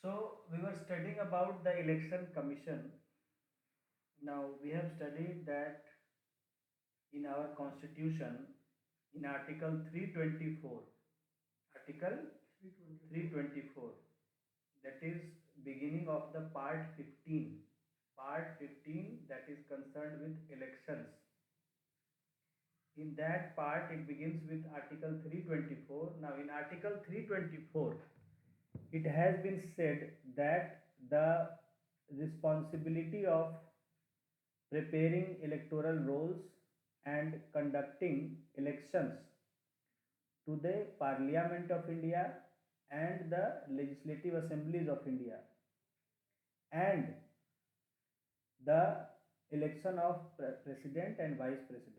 So we were studying about the election commission. Now we have studied that in our constitution, in Article 324, Article 324, that is beginning of the part 15 that is concerned with elections. In that part, it begins with Article 324. Now, in Article 324, it has been said that the responsibility of preparing electoral rolls and conducting elections to the Parliament of India and the legislative assemblies of India and the election of president and vice president.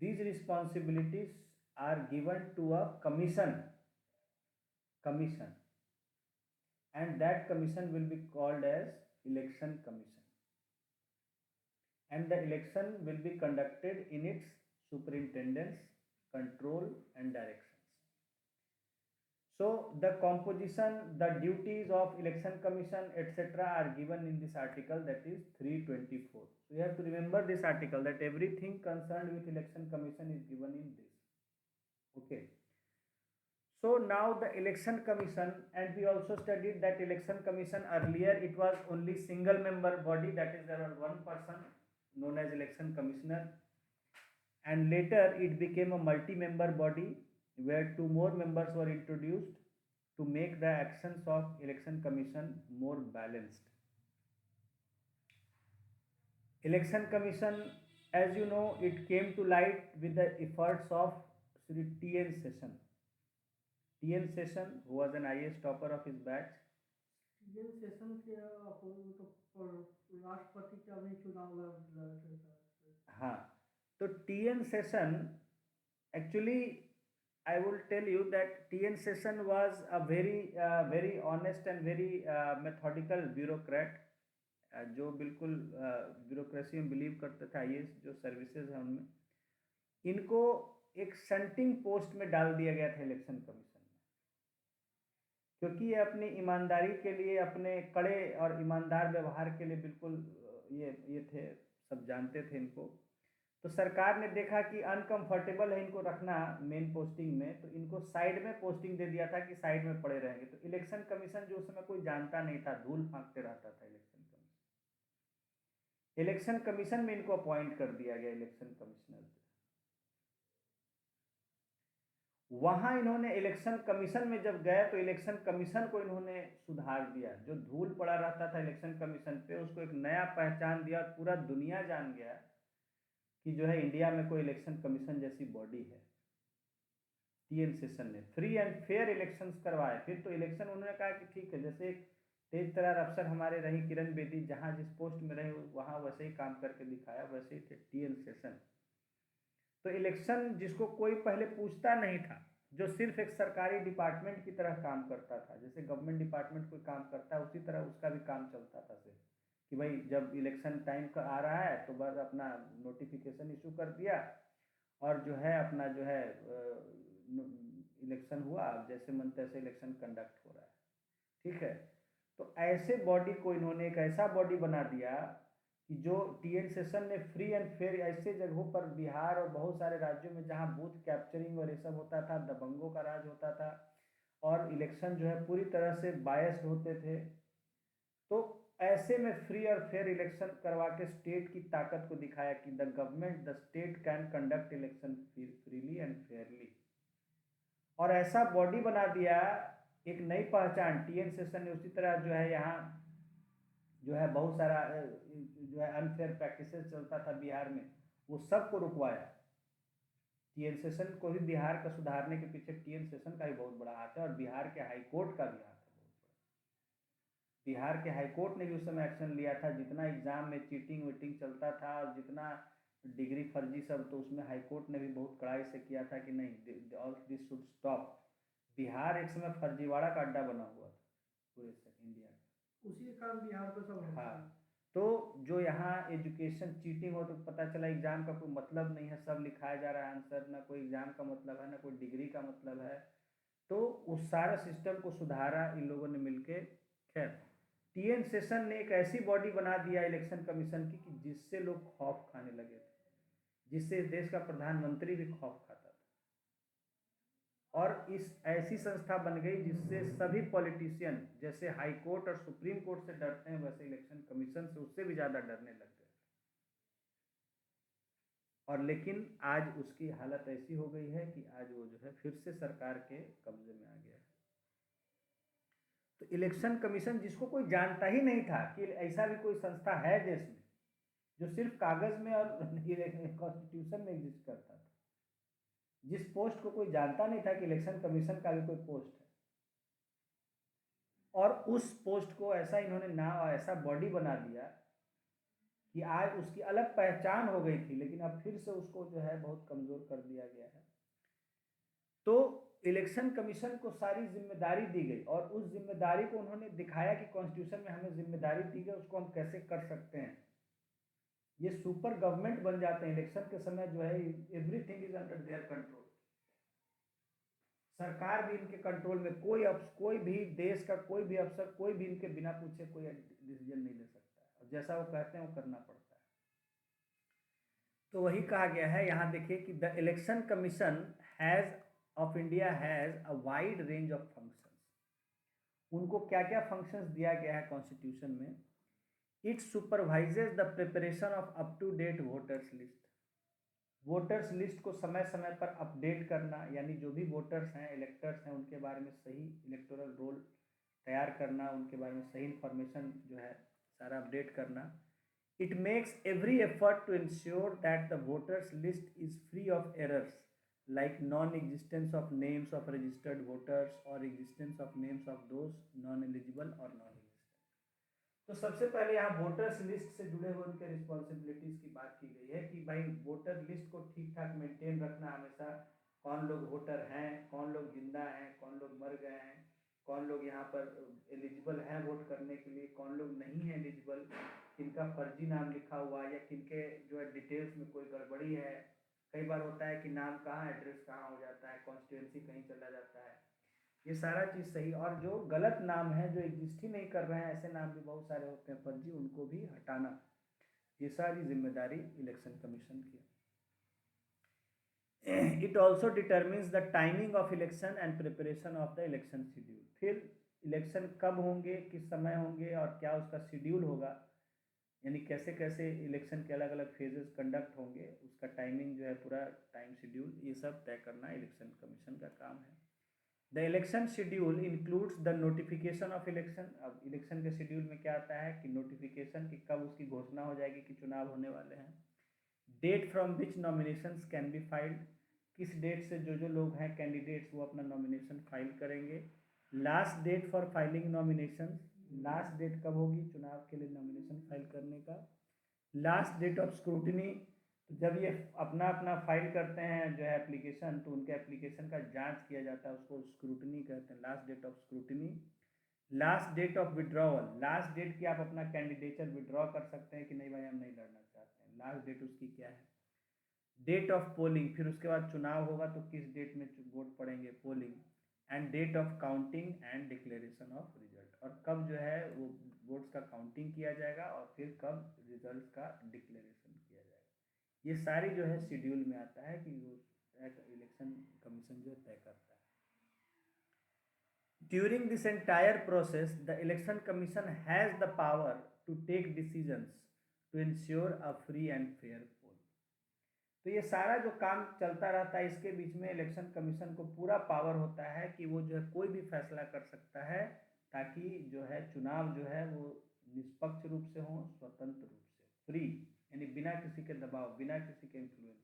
These responsibilities are given to a commission, and that commission will be called as election commission, and the election will be conducted in its superintendence, control and directions. So the composition, the duties of election commission, etc. are given in this article, that is 324. So you have to remember this article, that everything concerned with election commission is given in this. Okay. So now the election commission, and we also studied that election commission earlier it was only single member body, that is there was one person known as election commissioner, and later it became a multi-member body where two more members were introduced to make the actions of election commission more balanced. Election commission, as you know, it came to light with the efforts of Sri T.N. Session. T.N. Session, who was an IAS topper of his batch. TN session के तो राष्ट्रपति का भी चुनाव लड़े थे sir. हाँ, तो T.N. Session, actually I will tell you that T.N. Session was a very honest and very methodical bureaucrat, जो बिल्कुल ब्यूरोक्रेसी में बिलीव करते थे। आईएएस जो सर्विसेज हैं उनमें इनको एक सेंटिंग पोस्ट में डाल दिया गया था इलेक्शन कमीशन में, क्योंकि ये अपनी ईमानदारी के लिए, अपने कड़े और ईमानदार व्यवहार के लिए बिल्कुल ये थे, सब जानते थे इनको। तो सरकार ने देखा कि अनकंफर्टेबल है इनको रखना मेन पोस्टिंग में, तो इनको साइड में पोस्टिंग दे दिया था कि साइड में पड़े रहेंगे। तो इलेक्शन कमीशन जो उस समय कोई जानता नहीं था, धूल फांकते रहता था इलेक्शन कमीशन में इनको अपॉइंट कर दिया गया इलेक्शन कमिश्नर। वहां इन्होंने इलेक्शन कमीशन में जब गए तो इलेक्शन कमीशन को इन्होंने सुधार दिया। जो धूल पड़ा रहता था इलेक्शन कमीशन पे, उसको एक नया पहचान दिया। पूरा दुनिया जान गया कि जो है इंडिया में कोई इलेक्शन कमीशन जैसी बॉडी है। टीएन सेशन ने फ्री एंड फेयर इलेक्शंस करवाए। फिर तो इलेक्शन उन्होंने कहा कि ठीक है, जैसे एक तेज तर्रार अफसर हमारे रही किरण बेदी, जहां जिस पोस्ट में रहे वहां वैसे ही काम करके दिखाया, वैसे ही थे टीएन सेशन। तो इलेक्शन जिसको कोई पहले पूछता नहीं था, जो सिर्फ एक सरकारी डिपार्टमेंट की तरह काम करता था, जैसे गवर्नमेंट डिपार्टमेंट कोई काम करता है उसी तरह उसका भी काम चलता था सिर्फ कि भाई जब इलेक्शन टाइम का आ रहा है तो बस अपना नोटिफिकेशन इशू कर दिया और जो है अपना जो है इलेक्शन हुआ, जैसे मन तैसे इलेक्शन कंडक्ट हो रहा है। ठीक है, तो ऐसे बॉडी को इन्होंने एक ऐसा बॉडी बना दिया कि जो टीएन सेशन ने फ्री एंड फेयर ऐसे जगहों पर, बिहार और बहुत सारे राज्यों में जहां बूथ कैप्चरिंग और ये सब होता था, दबंगों का राज होता था और इलेक्शन जो है पूरी तरह से बायस्ड होते थे, तो ऐसे में फ्री और फेयर इलेक्शन करवा के स्टेट की ताकत को दिखाया कि the government, the state can conduct election freely and Fairlie. और ऐसा बॉडी बना दिया, एक नई पहचान टीएन सेशन ने। उसी तरह जो है यहाँ जो है बहुत सारा जो है अनफेयर प्रैक्टिसेस चलता था बिहार में, वो सबको रुकवाया। टीएन सेशन को भी बिहार का सुधारने के पीछे टीएन सेशन का भी बहुत बड़ा हाथ है और बिहार के हाईकोर्ट का भी हाथ है बहुत बड़ा। बिहार के हाईकोर्ट ने भी उस समय एक्शन लिया था। जितना एग्जाम में चीटिंग वीटिंग चलता था और जितना डिग्री फर्जी सब, तो उसमें हाईकोर्ट ने भी बहुत कड़ाई से किया था कि नहीं, all this should stop. Bihar एक समय फर्जीवाड़ा का अड्डा बना हुआ था पूरे इंडिया का, उसी के कारण बिहार को सब होता है। तो जो यहाँ एजुकेशन चीटिंग हो, तो पता चला एग्जाम का कोई मतलब नहीं है, सब लिखाया जा रहा है आंसर, ना कोई एग्जाम का मतलब है, ना कोई डिग्री का मतलब है। तो उस सारा सिस्टम को सुधारा इन लोगों ने मिलके। खैर, टीएन सेशन ने एक ऐसी बॉडी बना दिया इलेक्शन कमीशन की कि जिससे लोग खौफ खाने लगे थे, जिससे इस देश का प्रधानमंत्री भी खौफ खाता था। और इस ऐसी संस्था बन गई जिससे सभी पॉलिटिशियन जैसे हाई कोर्ट और सुप्रीम कोर्ट से डरते हैं, वैसे इलेक्शन कमीशन से उससे भी ज़्यादा डरने लग गए। और लेकिन आज उसकी हालत ऐसी हो गई है कि आज वो जो है फिर से सरकार के कब्जे में आ गया है। तो इलेक्शन कमीशन, जिसको कोई जानता ही नहीं था कि ऐसा भी कोई संस्था है देश में, जो सिर्फ कागज में और कॉन्स्टिट्यूशन में एग्जिस्ट करता था, जिस पोस्ट को कोई जानता नहीं था कि इलेक्शन कमीशन का भी कोई पोस्ट है, और उस पोस्ट को ऐसा इन्होंने ना ऐसा बॉडी बना दिया कि आज उसकी अलग पहचान हो गई थी, लेकिन अब फिर से उसको जो है बहुत कमजोर कर दिया गया है। तो इलेक्शन कमीशन को सारी जिम्मेदारी दी गई, और उस जिम्मेदारी को उन्होंने दिखाया कि कॉन्स्टिट्यूशन में हमें जिम्मेदारी दी गई, उसको हम कैसे कर सकते हैं। ये सुपर गवर्नमेंट बन जाते हैं इलेक्शन के समय, जो है everything is under their control. सरकार भी इनके कंट्रोल में, कोई भी देश का कोई भी अफसर कोई भी इनके बिना पूछे कोई डिसीजन नहीं ले सकता है, और जैसा वो कहते हैं वो करना पड़ता है। तो वही कहा गया है यहाँ, देखिए कि the election commission has of India has a wide range of functions. उनको क्या क्या फंक्शंस दिया गया है कॉन्स्टिट्यूशन में। It supervises the preparation of up to date voters list. Voters list को समय समय पर अपडेट करना, यानी जो भी वोटर्स हैं, इलेक्टर्स हैं, उनके बारे में सही इलेक्टोरल रोल तैयार करना, उनके बारे में सही इन्फॉर्मेशन जो है सारा अपडेट करना। It makes every effort to ensure that the voters list is free of errors like non-existence of names of registered voters or existence of names of those non-eligible or non-existent। तो सबसे पहले यहाँ voters list से जुड़े हुए उनके responsibilities की बात की गई है कि भाई वोटर लिस्ट को ठीक ठाक मेंटेन रखना हमेशा, कौन लोग वोटर हैं, कौन लोग जिंदा हैं, कौन लोग मर गए हैं, कौन लोग यहाँ पर एलिजिबल हैं वोट करने के लिए, कौन लोग नहीं है एलिजिबल, किनका फर्जी नाम लिखा हुआ या किनके जो है डिटेल्स में कोई गड़बड़ी है। कई बार होता है कि नाम कहाँ एड्रेस कहाँ हो जाता है, कॉन्स्टिट्यूएंसी कहीं चला जाता है, ये सारा चीज़ सही। और जो गलत नाम है, जो एग्जिस्ट ही नहीं कर रहे हैं, ऐसे नाम भी बहुत सारे होते हैं फर्जी, उनको भी हटाना, ये सारी जिम्मेदारी इलेक्शन कमीशन की। It also determines the timing of election and preparation of the election schedule. फिर इलेक्शन कब होंगे, किस समय होंगे और क्या उसका शेड्यूल होगा, यानी कैसे कैसे इलेक्शन के अलग अलग फेजेस कंडक्ट होंगे, उसका टाइमिंग जो है पूरा टाइम शेड्यूल, ये सब तय करना इलेक्शन कमीशन का काम है। The election schedule includes the notification of election. अब इलेक्शन के शेड्यूल में क्या आता है कि नोटिफिकेशन की कब उसकी घोषणा हो जाएगी कि चुनाव होने वाले हैं। Date from which nominations can be filed, किस डेट से जो जो लोग हैं कैंडिडेट्स वो अपना नॉमिनेशन फाइल करेंगे। Last date for filing nomination, last date कब होगी चुनाव के लिए नॉमिनेशन फाइल करने का। लास्ट डेट ऑफ स्क्रूटनी, तो जब ये अपना अपना फाइल करते हैं जो है एप्लीकेशन, तो उनके एप्लीकेशन का जांच किया जाता है, उसको स्क्रूटनी कहते हैं, last date of scrutiny. Last date of withdrawal, last date की आप अपना कैंडिडेचर विड्रॉ कर सकते हैं कि नहीं भाई हम नहीं लड़ना चाहते हैं, लास्ट डेट उसकी क्या है। डेट ऑफ पोलिंग, फिर उसके बाद चुनाव होगा तो किस डेट में वोट पड़ेंगे, polling. And date of counting and declaration of result, और कब जो है वो वोट्स का काउंटिंग किया जाएगा और फिर कब रिजल्ट का डिक्लेरेशन किया जाएगा। ये सारी जो है शेड्यूल में आता है कि वो इलेक्शन कमीशन जो तय करता है। During this entire process the election commission has the power to take decisions to ensure a free and fair poll. तो ये सारा जो काम चलता रहता है, इसके बीच में इलेक्शन कमीशन को पूरा पावर होता है कि वो जो है कोई भी फैसला कर सकता है ताकि जो है चुनाव जो है वो निष्पक्ष रूप से हो, स्वतंत्र रूप से, फ्री यानी बिना किसी के दबाव, बिना किसी के इन्फ्लुएंस,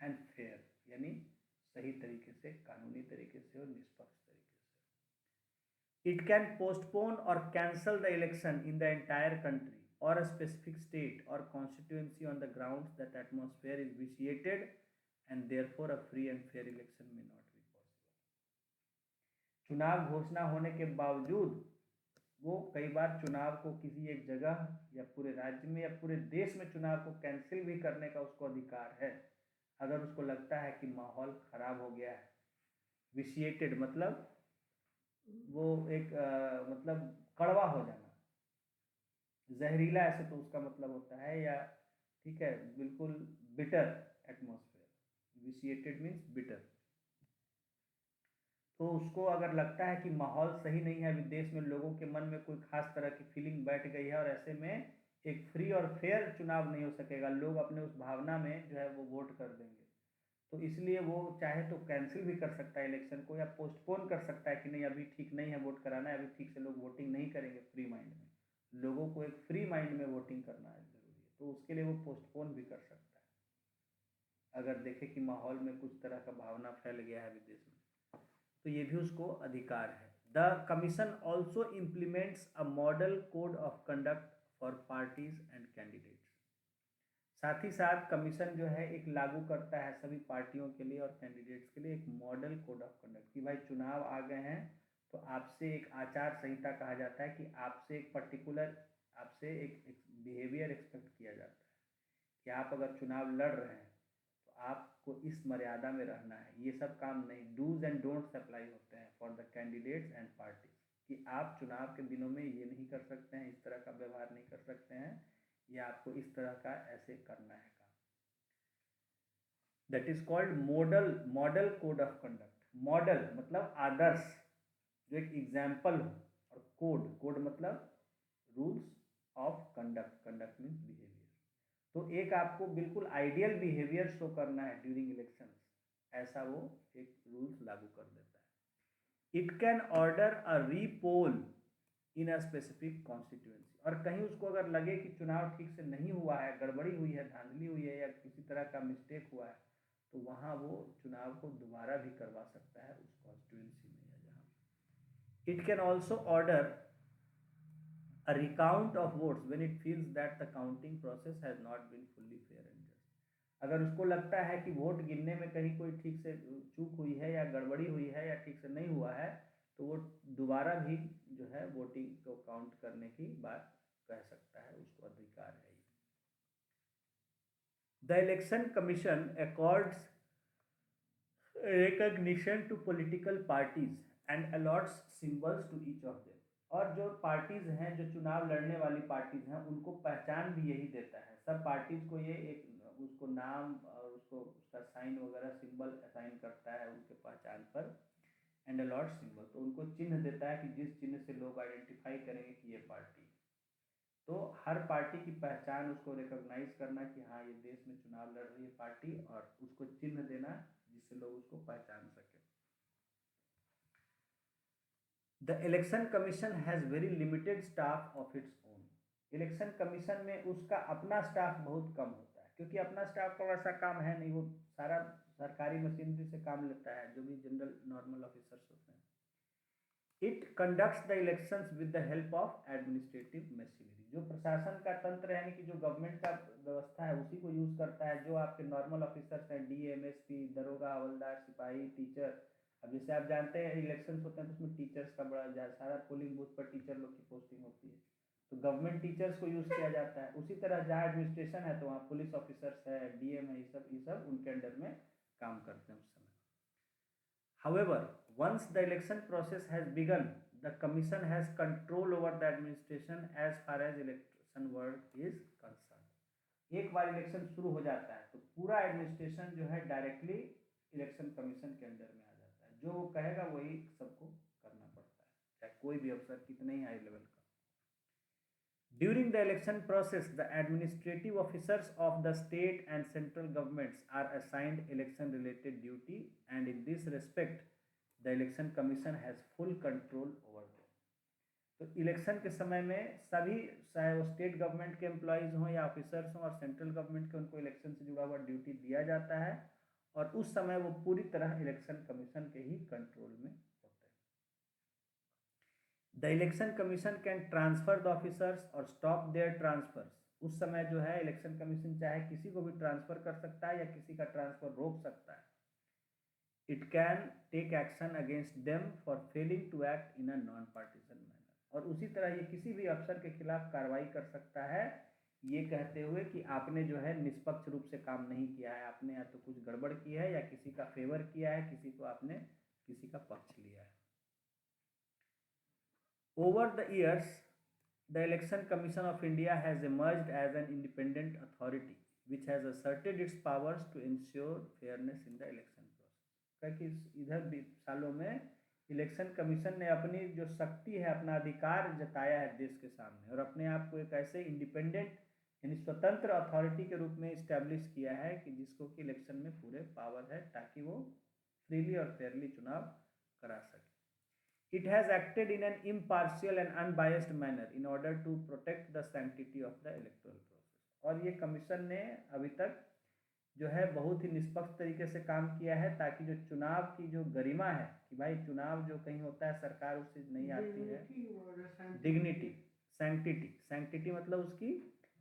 एंड फेयर यानी सही तरीके से, कानूनी तरीके से और निष्पक्ष तरीके से। इट कैन पोस्टपोन और cancel the election in the entire country or a specific state or constituency on the grounds that atmosphere is vitiated and therefore a free and fair election may not be possible। चुनाव घोषणा होने के बावजूद वो कई बार चुनाव को किसी एक जगह या पूरे राज्य में या पूरे देश में चुनाव को कैंसिल भी करने का उसको अधिकार है, अगर उसको लगता है कि माहौल खराब हो गया है, विशिएटेड मतलब वो एक मतलब कड़वा हो जाना, जहरीला ऐसे तो उसका मतलब होता है, या ठीक है बिल्कुल बिटर एटमॉस्फेयर, विशिएटेड मीन्स बिटर। तो उसको अगर लगता है कि माहौल सही नहीं है, विदेश में लोगों के मन में कोई खास तरह की फीलिंग बैठ गई है और ऐसे में एक फ्री और फेयर चुनाव नहीं हो सकेगा, लोग अपने उस भावना में जो है वो वोट कर देंगे, तो इसलिए वो चाहे तो कैंसिल भी कर सकता है इलेक्शन को, या पोस्टपोन कर सकता है कि नहीं अभी ठीक नहीं है वोट कराना है, अभी ठीक से लोग वोटिंग नहीं करेंगे फ्री माइंड में, लोगों को एक फ्री माइंड में वोटिंग करना है जरूरी है, तो उसके लिए वो पोस्टपोन भी कर सकता है अगर देखे कि माहौल में कुछ तरह का भावना फैल गया है विदेश में, तो ये भी उसको अधिकार है। The commission also implements a model code of conduct for parties and candidates. साथ ही साथ कमीशन जो है एक लागू करता है सभी पार्टियों के लिए और कैंडिडेट्स के लिए एक मॉडल कोड ऑफ कंडक्ट, कि भाई चुनाव आ गए हैं तो आपसे एक आचार संहिता कहा जाता है कि आपसे एक पर्टिकुलर, आपसे एक बिहेवियर एक्सपेक्ट किया जाता है कि आप अगर चुनाव लड़ रहे हैं तो आपको इस मर्यादा में रहना है, ये सब काम नहीं, डूज एंड डोंट्स अप्लाई होते हैं for the candidates and parties, कि आप चुनाव के दिनों में ये नहीं कर सकते हैं, इस तरह का व्यवहार नहीं कर सकते हैं, या आपको इस तरह का ऐसे करना है काम। That is called model code of conduct. Model मतलब आदर्श, जो एक एग्जाम्पल हो, और कोड मतलब rules of conduct, conduct means behaviour, तो एक आपको बिल्कुल आइडियल बिहेवियर शो करना है ड्यूरिंग इलेक्शन, ऐसा वो एक रूल्स लागू कर देता है। It can order a repoll in a specific constituency, और कहीं उसको अगर लगे कि चुनाव ठीक से नहीं हुआ है, गड़बड़ी हुई है, धांधली हुई है, या किसी तरह का मिस्टेक हुआ है, तो वहाँ वो चुनाव को दोबारा भी करवा सकता है उस कॉन्स्टिट्यूएंसी में या जहाँ। It can also order a recount of votes when it feels that the counting process has not been fully fair and just। अगर उसको लगता है कि वोट गिनने में कहीं कोई ठीक से चूक हुई है या गड़बड़ी हुई है या ठीक से नहीं हुआ है, तो वो दोबारा भी जो है वोटिंग को काउंट करने की बात कह सकता है, उसको अधिकार है। The election commission accords recognition to political parties and allots symbols to each of them। और जो पार्टीज हैं, जो चुनाव लड़ने वाली पार्टीज हैं, उनको पहचान भी यही देता है, सब पार्टीज को ये एक उसको नाम और उसको उसका साइन वगैरह सिंबल असाइन करता है उनके पहचान पर, एंड अलॉट सिंबल, तो उनको चिन्ह देता है कि जिस चिन्ह से लोग आइडेंटिफाई करेंगे कि ये पार्टी, तो हर पार्टी की पहचान उसको रिकॉग्नाइज करना कि हाँ ये देश में चुनाव लड़ रही है पार्टी, और उसको चिन्ह देना जिससे लोग उसको पहचान सके। The election commission has very limited staff of its own. Election commission में उसका अपना स्टाफ बहुत कम होता है, क्योंकि अपना स्टाफ का वैसा काम है नहीं, वो सारा सरकारी मशीनरी से काम लेता है, जो भी जनरल नॉर्मल ऑफिसर्स होते हैं। It conducts the elections with the help of administrative machinery. जो प्रशासन का तंत्र यानी कि जो गवर्नमेंट का व्यवस्था है उसी को यूज़ करता है, जो आपके नॉर्मल ऑफिसर्स हैं, डीएम, एसपी, दरोगा, हवलदार, सिपाही, टीचर। अब जैसे आप जानते हैं इलेक्शंस होते हैं तो उसमें टीचर्स का बड़ा सारा पोलिंग बूथ पर टीचर लोग की पोस्टिंग होती है, तो गवर्नमेंट टीचर्स को यूज़ किया जाता है। उसी तरह जहाँ एडमिनिस्ट्रेशन है तो वहाँ पुलिस ऑफिसर्स है, डीएम है, ये सब उनके अंडर में काम करते हैं उस समय। However, once the election process has begun, the commission has control over the administration as far as election work is concerned। एक बार इलेक्शन शुरू हो जाता है तो पूरा एडमिनिस्ट्रेशन जो है डायरेक्टली इलेक्शन कमीशन के अंडर में आ जाता है, जो वो कहेगा वही सबको करना पड़ता है, चाहे कोई भी अफसर कितने ही हाई लेवल का। During the election process, the administrative officers of the state and central governments are assigned election-related duty, and in this respect, the election commission has full control over them। तो election के समय में सभी, चाहे वो state government के employees हों या ऑफिसर्स हों, और सेंट्रल गवर्नमेंट के, उनको इलेक्शन से जुड़ा हुआ ड्यूटी दिया जाता है, और उस समय वो पूरी तरह इलेक्शन कमीशन के ही कंट्रोल में। The election commission can transfer the officers और स्टॉप देयर ट्रांसफर्स। उस समय जो है इलेक्शन कमीशन चाहे किसी को भी ट्रांसफर कर सकता है या किसी का ट्रांसफर रोक सकता है। It can take action against them for failing to act in a non partisan manner. और उसी तरह ये किसी भी अफसर के खिलाफ कार्रवाई कर सकता है, ये कहते हुए कि आपने जो है निष्पक्ष रूप से काम नहीं किया है, आपने या तो कुछ गड़बड़ की है या किसी का फेवर किया है, किसी को आपने किसी का पक्ष लिया है। Over the years the election commission of India has emerged as an independent authority which has asserted its powers to ensure fairness in the election process। कि इधर भी सालों में इलेक्शन कमीशन ने अपनी जो शक्ति है, अपना अधिकार जताया है देश के सामने, और अपने आप को एक ऐसे इंडिपेंडेंट यानी स्वतंत्र अथॉरिटी के रूप में इस्टेब्लिश किया है कि जिसको कि इलेक्शन में पूरे पावर है ताकि वो फ्रीली और फेयरली चुनाव करा सके। It has acted in an impartial and unbiased manner in order to protect the sanctity of the electoral process। और ये कमीशन ने अभी तक जो है बहुत ही निष्पक्ष तरीके से काम किया है ताकि जो चुनाव की जो गरिमा है कि भाई चुनाव जो कहीं होता है सरकार उससे नहीं आती है, डिग्निटी, सैंक्टिटी, सैंक्टिटी मतलब उसकी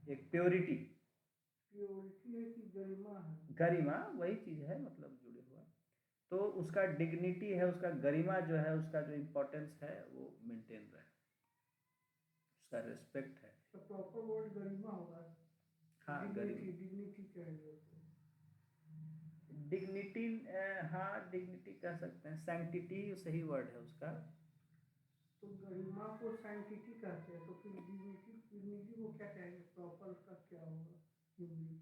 एक प्योरिटी, गरिमा वही चीज है, मतलब जुड़े हुआ, तो उसका डिग्निटी है, उसका गरिमा जो है, उसका जो इम्पोर्टेंस है वो मेंटेन रहे, उसका रेस्पेक्ट है। तो प्रॉपर वर्ड गरिमा होगा। हाँ, डिग्निटी चाहिए, डिग्निटी, हाँ डिग्निटी कह सकते हैं, सैंक्टिटी सही वर्ड है उसका। तो गरिमा को सैंक्टिटी कहते हैं, तो फिर डिग्निटी को क्या कहेंगे, प्रॉपर का क्या होगा हिंदी?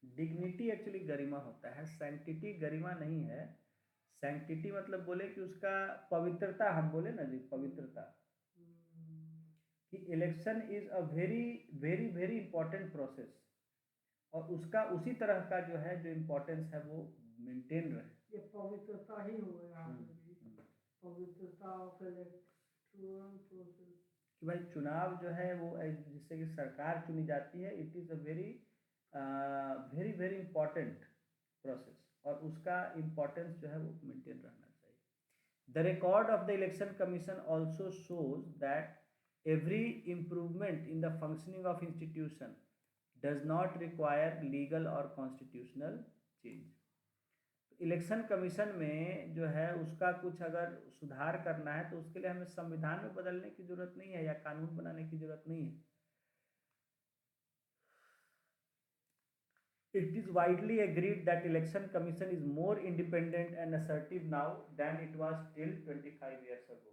डिग्निटी एक्चुअली गरिमा होता है, सैंक्टिटी गरिमा नहीं है। सैंक्टिटी मतलब बोले कि उसका पवित्रता, हम बोले ना जी पवित्रता, कि election is a very very very important process, और उसका उसी तरह का जो है जो इम्पोर्टेंस है वो मेंटेन रहे। ये पवित्रता ही हो यहाँ पे भी, पवित्रता ऑफ इलेक्टोरल प्रोसेस, कि भाई चुनाव जो है वो जिससे कि सरकार चुनी जाती है, it is a very very very important process, और उसका इम्पोर्टेंस जो है वो मेंटेन रहना चाहिए। The record of the election commission also shows that every improvement in the functioning of institution does not require legal और कॉन्स्टिट्यूशनल चेंज। इलेक्शन कमीशन में जो है उसका कुछ अगर सुधार करना है तो उसके लिए हमें संविधान में बदलने की जरूरत नहीं है या कानून बनाने की जरूरत नहीं है। It is widely agreed that election commission is more independent and assertive now than it was till 25 years ago।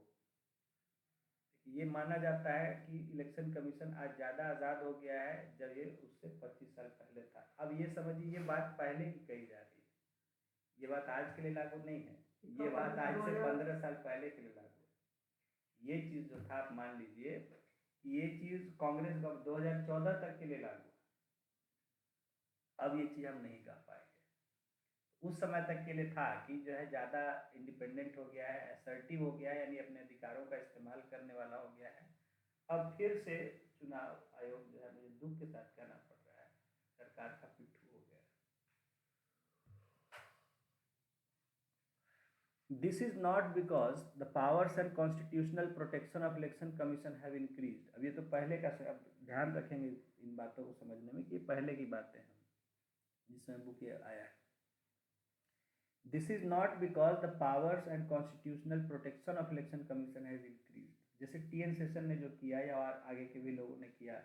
ये माना जाता है कि इलेक्शन कमीशन आज ज़्यादा आज़ाद हो गया है जब ये उससे 25 साल पहले था। अब ये समझिए ये बात पहले की कही जा रही है, ये बात आज के लिए लागू नहीं है, ये बात आज से 15 साल पहले के लिए लागू है। ये चीज़ जो था आप मान लीजिए कि ये चीज़ कांग्रेस 2014 तक के लिए लागू, अब ये चीज़ हम नहीं कह पाएंगे। उस समय तक के लिए था कि जो है ज़्यादा इंडिपेंडेंट हो गया है, असर्टिव हो गया है, यानी अपने अधिकारों का इस्तेमाल करने वाला हो गया है। अब फिर से चुनाव आयोग जो है, मुझे दुख के साथ कहना पड़ रहा है, सरकार का पिट्ठू हो गया। This is not because the powers and constitutional protection of election commission have increased। अब ये तो पहले का, अब ध्यान रखेंगे इन बातों को समझने में कि पहले की बातें हैं जिसमें बुक आया है। This is not because the powers and constitutional protection of election commission has increased। जैसे TN सेशन ने जो किया या और आगे के भी लोगों ने किया,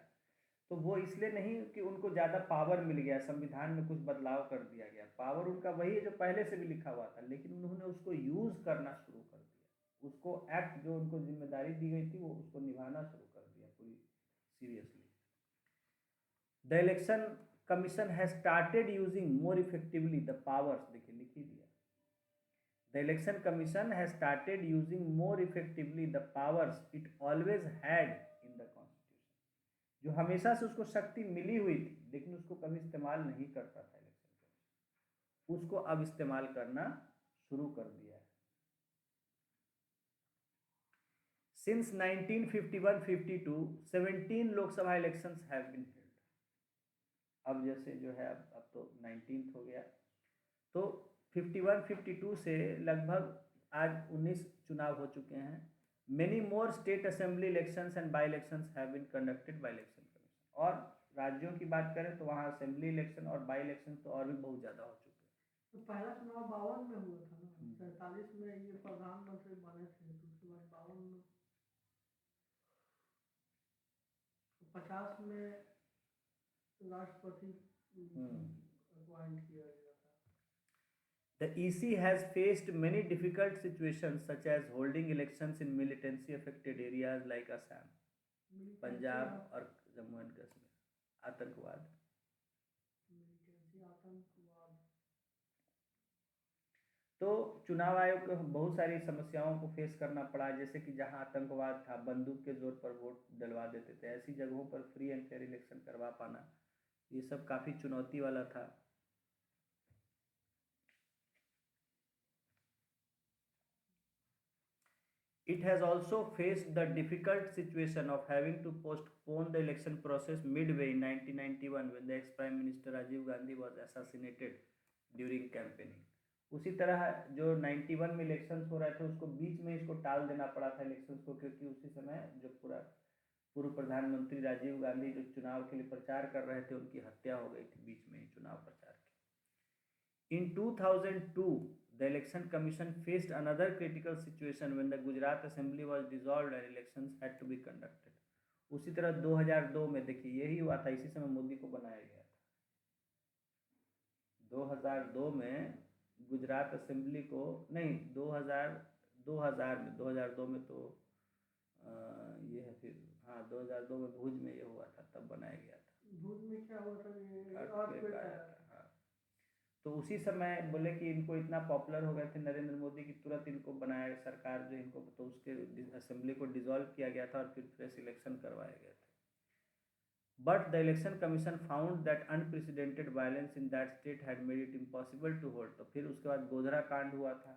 तो वो इसलिए नहीं कि उनको ज़्यादा पावर मिल गया, संविधान में कुछ बदलाव कर दिया गया, पावर उनका वही है जो पहले से भी लिखा हुआ था, लेकिन उन्होंने उसको यूज़ करना शुरू कर दिया, उसको एक्ट जो उनको जिम्मेदारी दी गई थी वो उसको निभाना शुरू कर दिया पूरी seriously. The election commission has started using more effectively the powers, देखिए लिख ही दिया, the election commission has started using more effectively the powers it always had in the constitution. जो हमेशा से उसको शक्ति मिली हुई थी लेकिन उसको कभी इस्तेमाल नहीं करता था इलेक्शन कमीशन, उसको अब इस्तेमाल करना शुरू कर दिया है। Since 1951-52 17 Lok Sabha elections have been held. अब जैसे जो है अब तो 19th हो गया, तो 51-52 से लगभग आज 19 चुनाव हो चुके हैं। Many more state assembly elections and by-elections have been conducted by election commission। और राज्यों की बात करें तो वहाँ असेंबली इलेक्शन और बाई इलेक्शन तो और भी बहुत ज़्यादा हो चुके हैं। तो पहला चुनाव 52 में हुआ था ना, 47 में ये प्रधानमंत्री बने थे, तो उसके बाद 52 में, 50 में राष्ट्रपति अपॉइंट किया गया था। The EC has faced many difficult situations such as holding elections in militancy affected areas like Assam, Punjab और जम्मू एंड कश्मीर। आतंकवाद, आतंकवाद। तो चुनाव आयोग को बहुत सारी समस्याओं को फेस करना पड़ा, जैसे कि जहां आतंकवाद था बंदूक के जोर पर वोट डलवा देते थे, ऐसी जगहों पर फ्री एंड फेयर इलेक्शन करवा पाना ये सब काफ़ी चुनौती वाला था। It has also faced the difficult situation of having to postpone the election process midway in 1991 when the ex-Prime Minister Rajiv Gandhi was assassinated during campaigning. उसी तरह जो 91 में इलेक्शंस हो रहे थे उसको बीच में इसको टाल देना पड़ा था इलेक्शंस को, क्योंकि उसी समय जो पूर्व प्रधानमंत्री राजीव गांधी जो चुनाव के लिए प्रचार कर रहे थे उनकी हत्या हो गई थी बीच में ही चुनाव प्रचार की। In 2002 the election commission faced another critical situation when the Gujarat assembly was dissolved and elections had to be conducted. उसी तरह 2002 में देखिए यही हुआ था, इसी समय मोदी को बनाया गया था। 2002 में गुजरात असेंबली को नहीं 2002 में तो ये है फिर हाँ 2002 में भुज में ये हुआ था, तब बनाया गया था। भुज में क्या हुआ था? earthquake आया था। तो उसी समय बोले कि इनको इतना पॉपुलर हो गए थे नरेंद्र मोदी की तुरंत इनको बनाया सरकार जो इनको, तो उसके असेंबली को डिसॉल्व किया गया था और फिर फ्रेश इलेक्शन करवाए गए थे। But the election commission found that unprecedented violence in that state had made it impossible to hold. तो फिर उसके बाद गोधरा कांड हुआ था।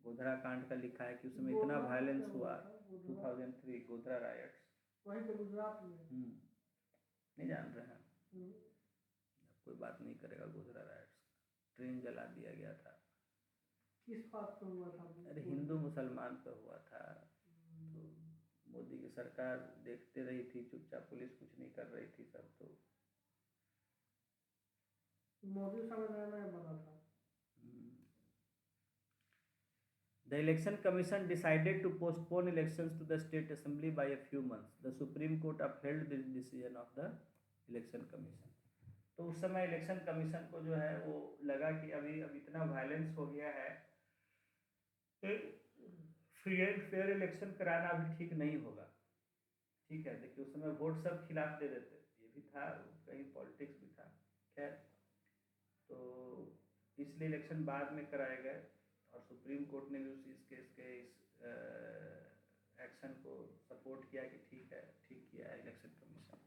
गोधरा कांड का लिखा है कि उसमें इतना वायलेंस हुआ 2003 गोधरा रायट्स, वहीं पे गुजरात में। नहीं जान रहे हैं, कोई बात नहीं करेगा। गोधरा राइट्स ट्रेन जला दिया गया था। किस बात पे हुआ था? अरे हिंदू मुसलमान पे हुआ था। तो मोदी की सरकार देखते रही थी चुपचाप, पुलिस कुछ नहीं कर रही थी सब। तो मोदी समय में बना था। The election commission decided to postpone elections to the state assembly by a few months. The Supreme Court upheld this decision of the election commission. तो उस समय इलेक्शन कमीशन को जो है वो लगा कि अभी अब इतना वायलेंस हो गया है, फ्री एंड फेयर इलेक्शन कराना अभी ठीक नहीं होगा। ठीक है, देखिए उस समय वोट सब खिलाफ दे देते, ये भी था, कहीं पॉलिटिक्स भी था। खैर, तो इसलिए इलेक्शन बाद में कराए गए और सुप्रीम कोर्ट ने भी इस केस के इस एक्शन को सपोर्ट किया कि ठीक है, ठीक किया है इलेक्शन कमीशन।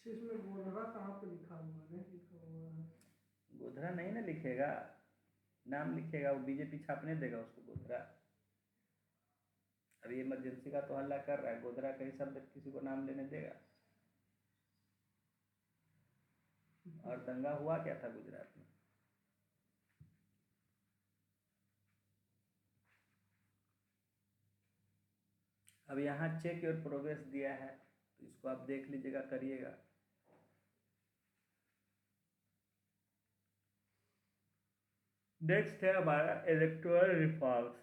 इसमें गोधरा कहाँ पे लिखा हुआ है? गोधरा नहीं ना लिखेगा, नाम लिखेगा, वो बीजेपी छापने देगा उसको गोधरा। अभी इमरजेंसी का तो हल्ला कर रहा है, गोधरा कहीं शब्द किसी को नाम लेने देगा? और दंगा हुआ क्या था गुजरात में? अब यहाँ चेक योर प्रोग्रेस दिया है, तो इसको आप देख लीजिएगा, करिएगा। नेक्स्ट है हमारा इलेक्टोरल रिफॉर्म्स।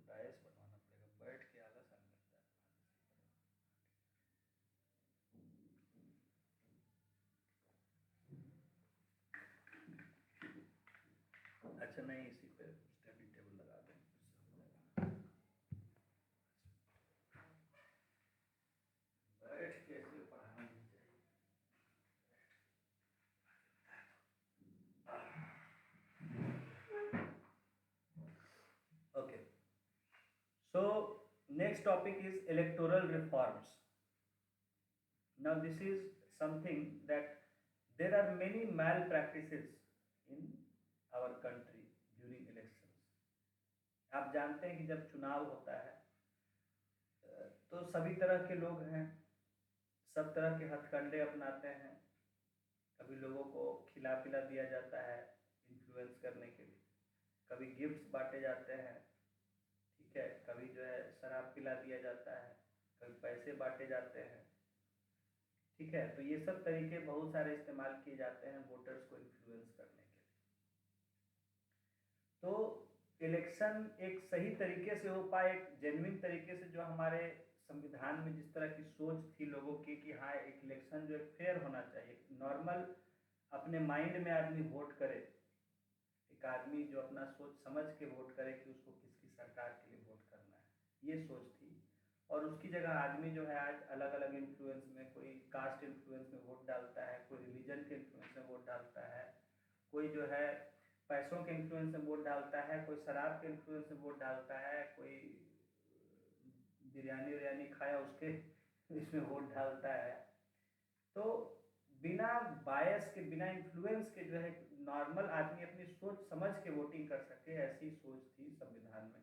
डायस बनवाना पड़ेगा, बैठ के आलस आने लगता है। अच्छा नहीं, इसी पे स्टडी टेबल लगा दें, बैठ के ऐसे पढ़ाना नहीं चाहिए। Okay, so next topic is electoral reforms. Now this is something that there are many malpractices in our country during elections. आप जानते हैं कि जब चुनाव होता है तो सभी तरह के लोग हैं, सब तरह के हथकंडे अपनाते हैं। कभी लोगों को खिला पिला दिया जाता है इन्फ्लुएंस करने के लिए, कभी गिफ्ट्स बांटे जाते हैं, ठीक है, कभी जो है शराब पिला दिया जाता है, कभी पैसे बांटे जाते हैं, ठीक है। तो ये सब तरीके बहुत सारे इस्तेमाल किए जाते हैं वोटर्स को इन्फ्लुएंस करने के लिए। तो इलेक्शन एक सही तरीके से हो पाए, एक जेन्युइन तरीके से, जो हमारे संविधान में जिस तरह की सोच थी लोगों की कि हाँ एक इलेक्शन जो है फेयर होना चाहिए, नॉर्मल अपने माइंड में आदमी वोट करे, एक आदमी जो अपना सोच समझ के वोट करे कि उसको किसकी सरकार के लिए वोट करना है, ये सोच थी। और उसकी जगह आदमी जो है आज अलग अलग इन्फ्लुएंस में, कोई कास्ट इन्फ्लुएंस में वोट डालता है, कोई रिलीजन के इन्फ्लुएंस में वोट डालता है, कोई जो है पैसों के इन्फ्लुएंस में वोट डालता है, कोई शराब के इन्फ्लुएंस में वोट डालता है, कोई बिरयानी उरियानी खाया उसके इसमें वोट डालता है। तो बिना बायस के, बिना इन्फ्लुएंस के जो है नॉर्मल आदमी अपनी सोच समझ के वोटिंग कर सके, ऐसी सोच थी संविधान में।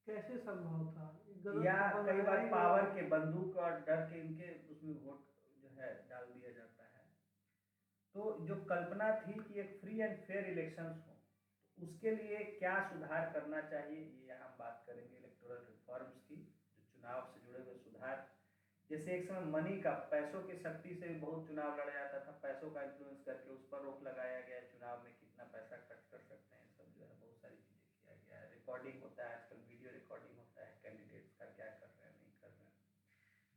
कैसे संभव था? गलत या तो कई बनाया बार ही पावर गया। के, बंदूक और डर के इनके उसमें वोट जो है डाल दिया जाता है। तो जो कल्पना थी कि एक फ्री एंड फेयर इलेक्शंस हो, तो उसके लिए क्या सुधार करना चाहिए, ये यहाँ हम बात करेंगे इलेक्टोरल रिफॉर्म्स की, जो चुनाव से जुड़े हुए सुधार। जैसे एक समय मनी का, पैसों की शक्ति से भी बहुत चुनाव लड़ा जाता था, पैसों का इन्फ्लुएंस करके उस पर रोक लगाया गया, चुनाव में कितना पैसा खर्च कर सकते हैं, सब जो है बहुत सारी चीज़ें किया गया है। रिकॉर्डिंग होता है आजकल, वीडियो रिकॉर्डिंग होता है कैंडिडेट्स का, क्या कर रहे हैं नहीं कर रहे हैं,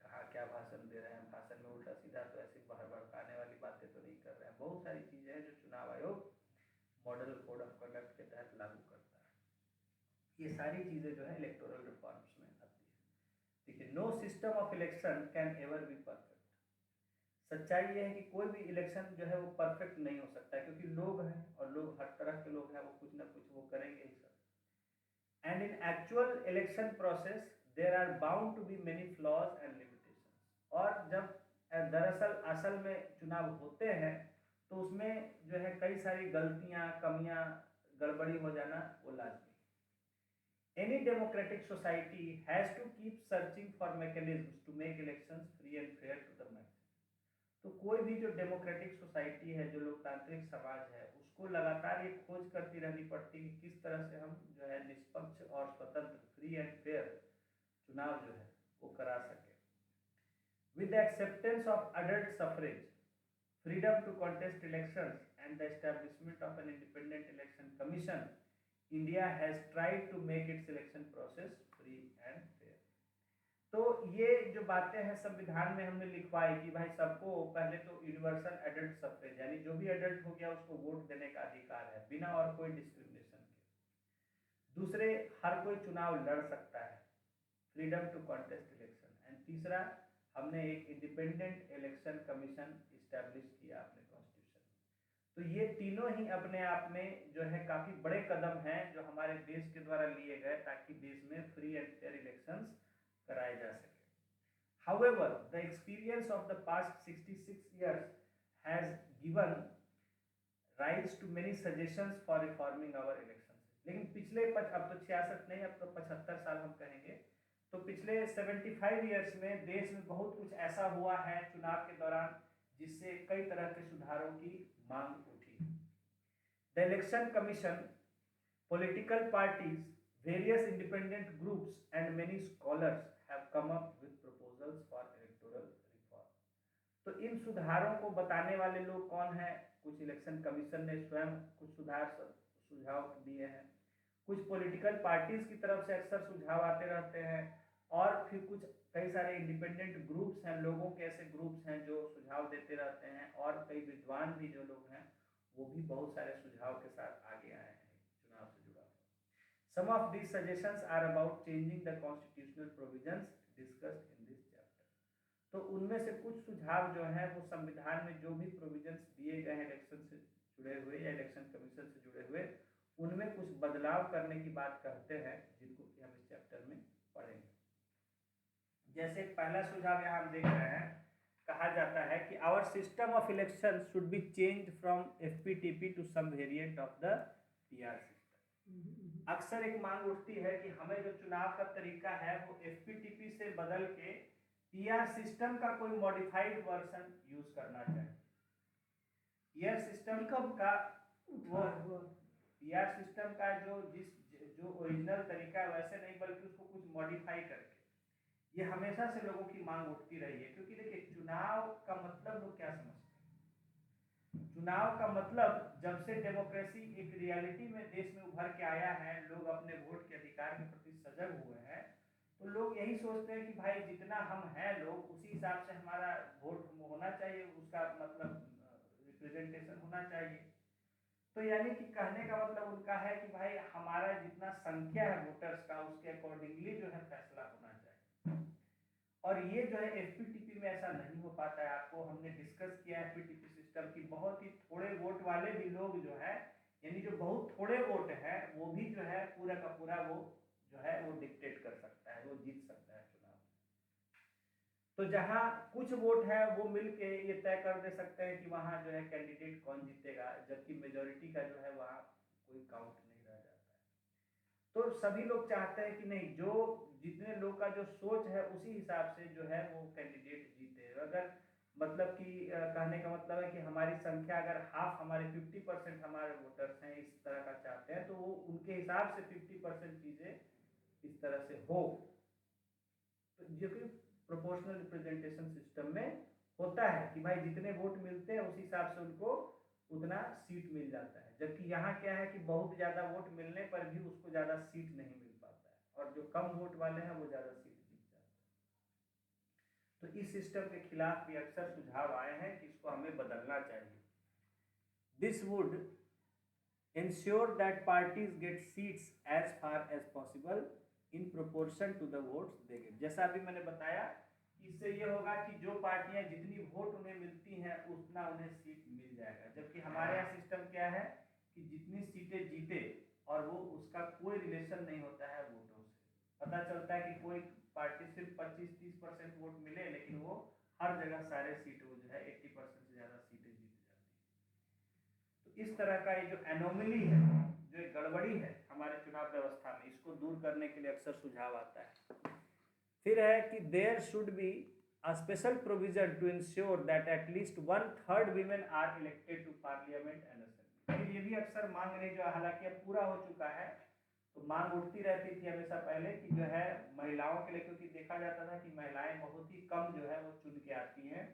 कहाँ क्या भाषण दे रहे हैं, भाषण में उल्टा सीधा तो ऐसी भड़काने वाली बातें तो नहीं कर रहे हैं। बहुत सारी चीज़ें हैं जो चुनाव आयोग मॉडल कोड ऑफ कंडक्ट के तहत लागू करता है। ये सारी चीज़ें जो है इलेक्टोरल रिफॉर्म्स में आती है। देखिए, no system of election can ever be perfect. सच्चाई ये है कि कोई भी इलेक्शन जो है वो परफेक्ट नहीं हो सकता है, क्योंकि लोग हैं और लोग हर तरह के लोग हैं, वो कुछ ना कुछ वो करेंगे ही सब। And in actual election process there are bound to be many flaws and limitations. और जब दरअसल असल में चुनाव होते हैं तो उसमें जो है कई सारी गलतियां, कमियां, गड़बड़ी हो जाना वो लाजमी। Any democratic society has to keep searching for mechanisms to make elections free and fair to the maximum. तो कोई भी जो डेमोक्रेटिक सोसाइटी है, जो लोकतांत्रिक समाज है, उसको लगातार ये खोज करती रहनी पड़ती है कि किस तरह से हम जो है निष्पक्ष और स्वतंत्र, फ्री एंड फेयर चुनाव जो है वो करा सके। With the acceptance of adult suffrage, freedom to contest elections and the establishment of an independent election commission, India has tried to make its election process free and fair. तो ये जो बातें हैं संविधान में हमने लिखवाई कि भाई सबको पहले तो यूनिवर्सल एडल्ट सफरेज, यानी जो भी एडल्ट हो गया उसको वोट देने का अधिकार है बिना और कोई डिस्क्रिमिनेशन के। दूसरे, हर कोई चुनाव लड़ सकता है, freedom to contest election. And तीसरा, हमने एक इंडिपेंडेंट इलेक्शन कमीशन इस्टेब्लिश किया अपने कॉन्स्टिट्यूशन में। तो ये तीनों ही अपने आप में जो है काफी बड़े कदम हैं जो हमारे देश के द्वारा लिए गए, ताकि देश में फ्री एंड फेयर इलेक्शंस कराए जा सके। However, the experience of the past 66 years has given rise to many suggestions for reforming our elections. लेकिन पिछले अब तो 66 नहीं, अब तो 75 साल हम कहेंगे, तो पिछले 75 ईयर्स में देश में बहुत कुछ ऐसा हुआ है चुनाव के दौरान जिससे कई तरह के सुधारों की मांग उठी। The election commission, political parties, various independent groups and many scholars have come up with proposals for electoral reform. तो इन सुधारों को बताने वाले लोग कौन हैं? कुछ इलेक्शन कमीशन ने स्वयं कुछ सुझाव दिए हैं, कुछ पॉलिटिकल पार्टीज की तरफ से अक्सर सुझाव आते रहते हैं, और फिर कुछ कई सारे इंडिपेंडेंट ग्रुप्स हैं, लोगों के ऐसे ग्रुप्स हैं जो सुझाव देते रहते हैं, और कई विद्वान भी जो लोग हैं वो भी बहुत सारे सुझाव के साथ आगे आए हैं चुनाव से जुड़ा। Some of these suggestions are about changing the constitutional provisions discussed in this chapter. तो उनमें से कुछ सुझाव जो हैं वो संविधान में जो भी प्रोविजंस दिए गए हैं इलेक्शन से जुड़े हुए या इलेक्शन कमीशन से जुड़े हुए, उनमें कुछ बदलाव करने की बात कहते हैं, जिनको कि हम इस चैप्टर में पढ़ेंगे। जैसे पहला सुझाव यहाँ हम देख रहे हैं, कहा जाता है कि our system of election should be changed from FPTP to some variant of the PR system. अक्सर एक मांग उठती है कि हमें जो चुनाव का तरीका है वो FPTP से बदल के PR सिस्टम का कोई मॉडिफाइड वर्जन यूज करना चाहिए। PR सिस्टम का वो PR सिस्टम का जो ओरिजिनल तरीका है वैसे नहीं, बल्कि उसको कुछ मॉडिफाई करके, ये हमेशा से लोगों की मांग उठती रही है। क्योंकि देखिए, चुनाव का मतलब लोग क्या समझते हैं? चुनाव का मतलब जब से डेमोक्रेसी एक रियलिटी में देश में उभर के आया है, लोग अपने वोट के अधिकार के प्रति सजग हुए हैं, तो लोग यही सोचते हैं कि भाई जितना हम हैं लोग उसी हिसाब से हमारा वोट होना चाहिए, उसका मतलब रिप्रेजेंटेशन होना चाहिए। तो यानी कि कहने का मतलब उनका है कि भाई हमारा जितना संख्या है वोटर्स का उसके अकॉर्डिंगली जो है फैसला होना चाहिए। और ये जो है एफपीटीपी में ऐसा नहीं हो पाता है। आपको हमने डिस्कस किया एफपीटीपी सिस्टम की, बहुत ही थोड़े वोट वाले भी लोग जो है, यानी जो बहुत थोड़े वोट है वो भी जो है पूरा का पूरा वो जो है वो डिक्टेट कर सकता है, वो जीत सकता है चुनाव। तो जहाँ कुछ वोट है वो मिलके ये तय कर दे सकते हैं कि वहाँ जो है कैंडिडेट कौन जीतेगा, जबकि मेजोरिटी का जो है वहाँ कोई काउंट नहीं रह जाता है। तो सभी लोग चाहते हैं कि नहीं, जो जितने लोग का जो सोच है उसी हिसाब से जो है वो कैंडिडेट जीते। अगर मतलब कि कहने का मतलब है कि हमारी संख्या अगर हाफ, हमारे 50% हमारे वोटर्स हैं इस तरह का चाहते हैं, तो वो उनके हिसाब से 50% चीज़ें इस तरह से हो, तो जो कि प्रोपोर्शनल रिप्रेजेंटेशन सिस्टम में होता है कि भाई जितने वोट मिलते हैं उस हिसाब से उनको उतना सीट मिल जाता है। जबकि यहाँ क्या है कि बहुत ज़्यादा वोट मिलने पर भी उसको ज़्यादा सीट नहीं मिल पाता है, और जो कम वोट वाले हैं वो ज़्यादा सीट जीत जाते हैं। तो इस सिस्टम के खिलाफ भी अक्सर सुझाव आए हैं कि इसको हमें बदलना चाहिए। This would ensure that parties get seats as far as possible in proportion to the votes they get। जैसा अभी मैंने बताया, इससे ये होगा कि जो पार्टियां जितनी वोट उन्हें मिलती हैं उतना उन्हें सीट मिल जाएगा। जबकि हमारे यहाँ सिस्टम क्या है कि जितनी सीटें जीते और वो उसका कोई रिलेशन नहीं होता है वोटों से। पता चलता है कि कोई पार्टी सिर्फ 25-30% वोट मिले लेकिन वो हर जगह सारे सीट वो जो है 80% से ज़्यादा सीटें जीत जाती है। तो इस तरह का ये जो एनोमली है, जो एक गड़बड़ी है हमारे चुनाव व्यवस्था में, इसको दूर करने के लिए अक्सर सुझाव आता है। फिर है कि there should be a special provision to ensure that at least 1/3 women are elected to parliament and assembly। फिर ये भी अक्सर मांग रही, जो हालांकि अब पूरा हो चुका है, तो मांग उठती रहती थी हमेशा पहले कि जो है महिलाओं के लिए, क्योंकि देखा जाता था कि महिलाएं बहुत ही कम जो है वो चुन के आती हैं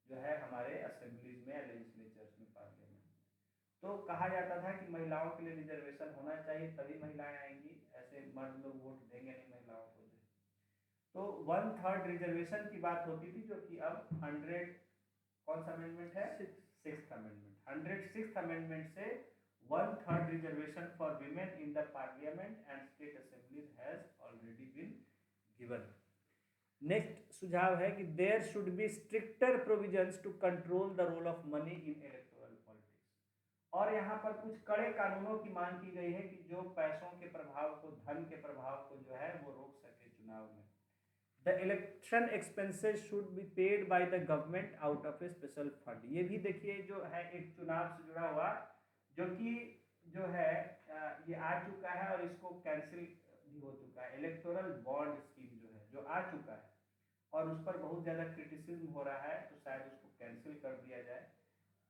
जो है हमारे असेंबलीज में या लेजिस्लेचर्स में, पार्लियामेंट में। तो कहा जाता था कि महिलाओं के लिए रिजर्वेशन होना चाहिए तभी महिलाएं आएंगी, ऐसे मर्द लोग वोट देंगे नहीं महिलाओं को। तो 1/3 रिजर्वेशन की बात होती थी, जो कि अब 100 कौन सा अमेंडमेंट है, 6th अमेंडमेंट, 106th अमेंडमेंट से 1/3 reservation for women in the parliament and state assemblies has already been given. Next सुझाव है कि there should be stricter provisions to control the role of money in electoral politics. और यहाँ पर कुछ कड़े कानूनों की मांग की गई है कि जो पैसों के प्रभाव को, धन के प्रभाव को जो है वो रोक सके चुनाव में। The election expenses should be paid by the government out of a special fund। ये भी देखिए जो है एक चुनाव से जुड़ा हुआ, जो कि जो है ये आ चुका है और इसको कैंसिल भी हो चुका है। इलेक्टोरल बॉन्ड स्कीम जो है, जो आ चुका है और उस पर बहुत ज़्यादा क्रिटिसिज्म हो रहा है, तो शायद उसको कैंसिल कर दिया जाए।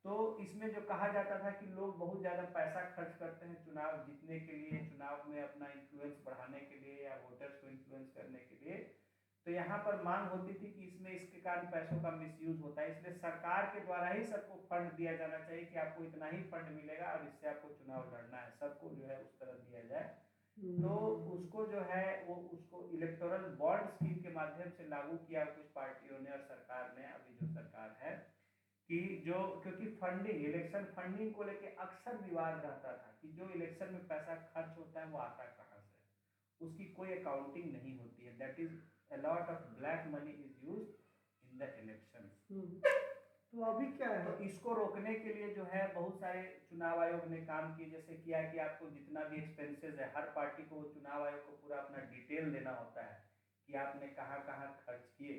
तो इसमें जो कहा जाता था कि लोग बहुत ज़्यादा पैसा खर्च करते हैं चुनाव जीतने के लिए, चुनाव में अपना इन्फ्लुएंस बढ़ाने के लिए या वोटर्स को इन्फ्लुएंस करने के लिए, तो यहाँ पर मांग होती थी कि इसमें इसके कारण पैसों का मिसयूज होता है, इसलिए सरकार के द्वारा ही सबको फंड दिया जाना चाहिए कि आपको इतना ही फंड मिलेगा और इससे आपको चुनाव लड़ना है, सबको जो है उस तरह दिया जाए। तो उसको जो है वो उसको इलेक्टोरल बॉन्ड स्कीम के माध्यम से लागू किया कुछ पार्टियों ने और सरकार ने, अभी जो सरकार है, कि जो क्योंकि फंडिंग, इलेक्शन फंडिंग को लेके अक्सर विवाद रहता था कि जो इलेक्शन में पैसा खर्च होता है वो आता कहाँ से, उसकी कोई अकाउंटिंग नहीं होती है। That is a lot of black money is used in the elections। तो अभी क्या है, तो इसको रोकने के लिए जो है बहुत सारे चुनाव आयोग ने काम किए, जैसे किया कि आपको जितना भी एक्सपेंसेस है, हर पार्टी को चुनाव आयोग को पूरा अपना डिटेल देना होता है कि आपने कहाँ कहाँ खर्च किए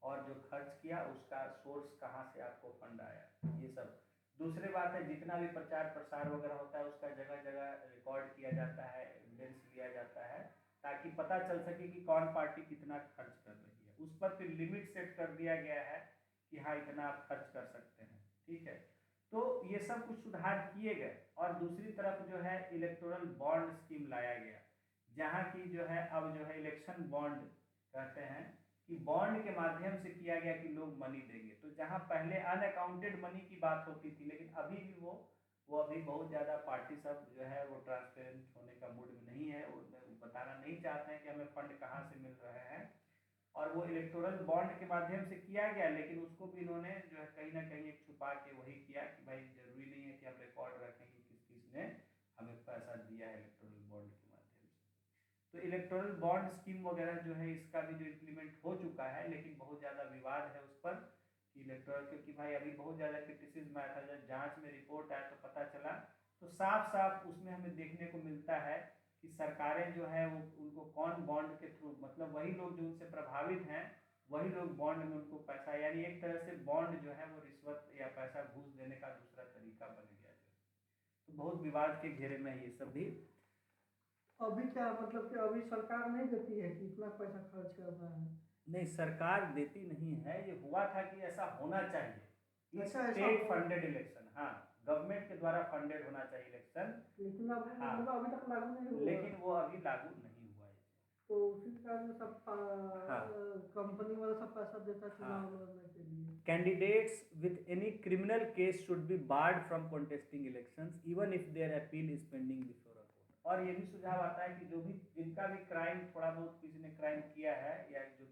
और जो खर्च किया उसका सोर्स कहाँ से आपको फंड आया, ये सब। दूसरी बात है, जितना भी प्रचार प्रसार वगैरह होता है उसका जगह जगह रिकॉर्ड किया जाता है, एविडेंस लिया जाता है, ताकि पता चल सके कि कौन पार्टी कितना खर्च कर रही है। उस पर फिर लिमिट सेट कर दिया गया है कि हाँ इतना आप खर्च कर सकते हैं, ठीक है। तो ये सब कुछ सुधार किए गए। और दूसरी तरफ जो है इलेक्टोरल बॉन्ड स्कीम लाया गया, जहाँ की जो है अब जो है इलेक्शन बॉन्ड कहते हैं कि बॉन्ड के माध्यम से किया गया कि लोग मनी देंगे। तो जहाँ पहले अनअकाउंटेड मनी की बात होती थी, लेकिन अभी भी वो अभी बहुत ज़्यादा पार्टी सब जो है वो ट्रांसपेरेंट होने का मूड में नहीं है, वो बताना नहीं चाहते हैं कि हमें फंड कहाँ से मिल रहे हैं। और वो इलेक्टोरल बॉन्ड के माध्यम से किया गया, लेकिन उसको भी इन्होंने जो है कहीं ना कहीं एक छुपा के वही किया कि भाई जरूरी नहीं है कि हम रिकॉर्ड रखें कि किसने हमें पैसा दिया है इलेक्टोरल बॉन्ड के माध्यम से। तो इलेक्टोरल बॉन्ड स्कीम वगैरह जो है इसका भी जो इम्प्लीमेंट हो चुका है, लेकिन बहुत ज़्यादा विवाद है उस पर कि इलेक्टोरल, क्योंकि भाई अभी बहुत ज़्यादा क्रिटिसिज्म आया था। जब जाँच में रिपोर्ट आया तो पता चला, तो साफ साफ उसमें हमें देखने को मिलता है कि सरकारें जो है वो उनको कौन बॉन्ड के थ्रू, मतलब वही लोग जो उनसे प्रभावित हैं वही लोग बॉन्ड में उनको पैसा, यानी एक तरह से बॉन्ड जो है वो रिश्वत या पैसा घूस देने का दूसरा तरीका बन गया जो। तो बहुत विवाद के घेरे में ये सब भी। अभी क्या मतलब कि अभी सरकार नहीं देती है कि इतना पैसा खर्च करना है? नहीं, सरकार देती नहीं है, ये हुआ था कि ऐसा होना चाहिए, अच्छा, ऐसा स्टेट हो- फंडेड इलेक्शन, हाँ गवर्नमेंट के द्वारा फंडेड होना चाहिए इलेक्शन, लेकिन अब हाँ मतलब अभी तक लागू नहीं हुआ। लेकिन वो अभी लागू नहीं हुआ है। तो उसी कारण सब हाँ कंपनी वाला सब पैसा देता है हाँ। चुनाव लड़ने के लिए। Candidates with any criminal case should be barred from contesting elections even if their appeal is pending before a court। और ये भी सुझाव आता है कि जो भी जिनका भी क्राइम थोड़ा बहुत किसी ने क्राइम किया है या जो